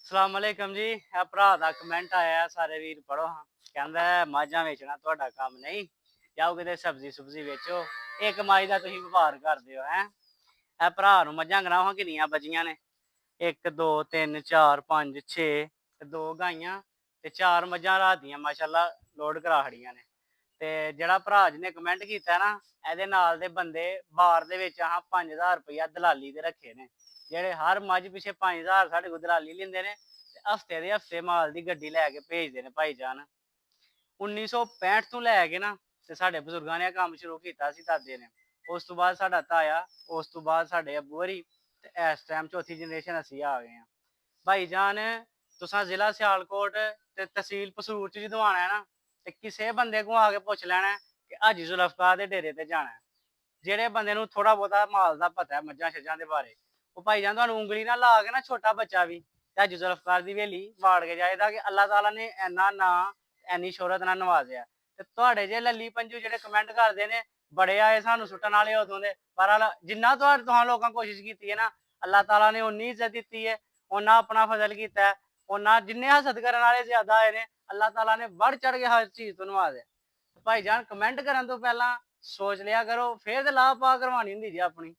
ਸਲਾਮੁਅਲੈਕਮ ਜੀ। ਇਹ ਭਰਾ ਦਾ ਕਮੈਂਟ ਆਇਆ, ਸਾਰੇ ਵੀਰ ਪੜੋ ਹਾਂ। ਕਹਿੰਦਾ ਮੱਝਾਂ ਵੇਚਣਾ ਤੁਹਾਡਾ ਕੰਮ ਨਹੀਂ, ਜਾਓ ਕਿਤੇ ਸਬਜ਼ੀ ਸੁਬਜ਼ੀ ਵੇਚੋ, ਇੱਕ ਮੱਝ ਦਾ ਤੁਸੀਂ ਵਪਾਰ ਕਰਦੇ ਹੋ ਹੈ। ਇਹ ਭਰਾ ਨੂੰ ਮੱਝਾਂ ਗਨਾਹਾਂ ਕਿੰਨੀਆਂ ਬਚੀਆਂ ਨੇ? 1 2 3 4 5 6 ਤੇ 2 ਗਾਈਆਂ ਤੇ 4 ਮੱਝਾਂ ਰਾਤ ਦੀਆਂ ਮਾਸ਼ਾਅੱਲਾ ਲੋਡ ਕਰਾ ਖੜੀਆਂ ਨੇ। ਤੇ ਜਿਹੜਾ ਭਰਾ ਜਿਹਨੇ ਕਮੈਂਟ ਕੀਤਾ ਨਾ, ਇਹਦੇ ਨਾਲ ਦੇ ਬੰਦੇ ਬਾਰ ਦੇ ਵਿੱਚ 5000 ਰੁਪਇਆ ਦਲਾਲੀ ਦੇ ਰੱਖੇ ਨੇ, ਜਿਹੜੇ ਹਰ ਮੱਝ ਪਿੱਛੇ 5000 ਸਾਡੇ ਕੋਲ ਦਲਾਲੀ ਲੈਂਦੇ ਨੇ ਤੇ ਹਫਤੇ ਦੇ ਹਫਤੇ ਮਾਲ ਦੀ ਗੱਡੀ ਲੈ ਕੇ ਭੇਜਦੇ ਨੇ ਭਾਈ ਜਾਨ। 1965 ਤੋਂ ਲੈ ਕੇ ਨਾ ਤੇ ਸਾਡੇ ਬਜ਼ੁਰਗਾਂ ਨੇ ਕੰਮ ਸ਼ੁਰੂ ਕੀਤਾ ਸੀ, ਦਾਦੇ ਨੇ। ਉਸ ਤੋਂ ਬਾਅਦ ਸਾਡਾ ਤਾਇਆ, ਉਸ ਤੋਂ ਬਾਅਦ ਸਾਡੇ ਅੱਬੂ ਹਰੀ, ਤੇ ਇਸ ਟਾਈਮ ਚੌਥੀ ਜਨਰੇਸ਼ਨ ਅਸੀਂ ਆ ਗਏ ਹਾਂ ਭਾਈ ਜਾਨ। ਤੁਸਾਂ ਜ਼ਿਲ੍ਹਾ ਸਿਆਲਕੋਟ ਤੇ ਤਹਿਸੀਲ ਪਸੂਰ ਚ ਜਦੋਂ ਆਣਾ ਹੈ ਨਾ, ਤੇ ਕਿਸੇ ਬੰਦੇ ਕੋਲ ਆ ਕੇ ਪੁੱਛ ਲੈਣਾ ਕਿ ਹਾਜੀ ਜ਼ੁਲਫਕਾਰ ਦੇ ਡੇਰੇ ਤੇ ਜਾਣਾ। ਜਿਹੜੇ ਬੰਦੇ ਨੂੰ ਥੋੜਾ ਬਹੁਤਾ ਮਾਲ ਦਾ ਪਤਾ ਹੈ ਮੱਝਾਂ ਛੱਜਾਂ ਦੇ ਬਾਰੇ, ਉਹ ਭਾਈ ਜਾਨ ਤੁਹਾਨੂੰ ਉਂਗਲੀ ਨਾਲ ਲਾ ਕੇ ਨਾ, ਛੋਟਾ ਬੱਚਾ ਵੀ ਹਾਜੀ ਜ਼ੁਲਫਕਾਰ ਦੀ ਹਵੇਲੀ ਵਾੜ ਕੇ ਜਾਏਦਾ ਕਿ ਅੱਲਾਹ ਤਾਲਾ ਨੇ ਇੰਨਾ ਨਾਂ ਇੰਨੀ ਸ਼ੋਹਰਤ ਨਾਲ ਨਵਾਜ਼ਿਆ। ਤੇ ਤੁਹਾਡੇ ਜੇ ਲੱਲੀ ਪੰਜੂ ਜਿਹੜੇ ਕਮੈਂਟ ਕਰਦੇ ਨੇ, ਬੜੇ ਆਏ ਸਾਨੂੰ ਸੁੱਟਣ ਵਾਲੇ ਉਦੋਂ ਦੇ, ਪਰ ਜਿੰਨਾ ਤੁਹਾਂ ਲੋਕਾਂ ਕੋਸ਼ਿਸ਼ ਕੀਤੀ ਹੈ ਨਾ, ਅੱਲਾਹ ਤਾਲਾ ਨੇ ਉਨੀ ਇੱਜ਼ਤ ਦਿੱਤੀ ਹੈ, ਉਹਨਾਂ ਆਪਣਾ ਫਜ਼ਲ ਕੀਤਾ ਹੈ, ਉਹਨਾਂ ਜਿੰਨੇ ਹਸਦ ਕਰਨ ਵਾਲੇ ਜ਼ਿਆਦਾ ਆਏ ਨੇ, ਅੱਲਾਹ ਤਾਲਾ ਨੇ ਵੱਧ ਚੜ ਕੇ ਹਰ ਚੀਜ਼ ਤੋਂ ਨਵਾਜ਼ਿਆ। ਭਾਈ ਜਾਨ ਕਮੈਂਟ ਕਰਨ ਤੋਂ ਪਹਿਲਾਂ ਸੋਚ ਲਿਆ ਕਰੋ, ਫੇਰ ਤੇ ਲਾਹ ਪਾ ਕਰਵਾਉਣੀ ਹੁੰਦੀ ਜੀ ਆਪਣੀ।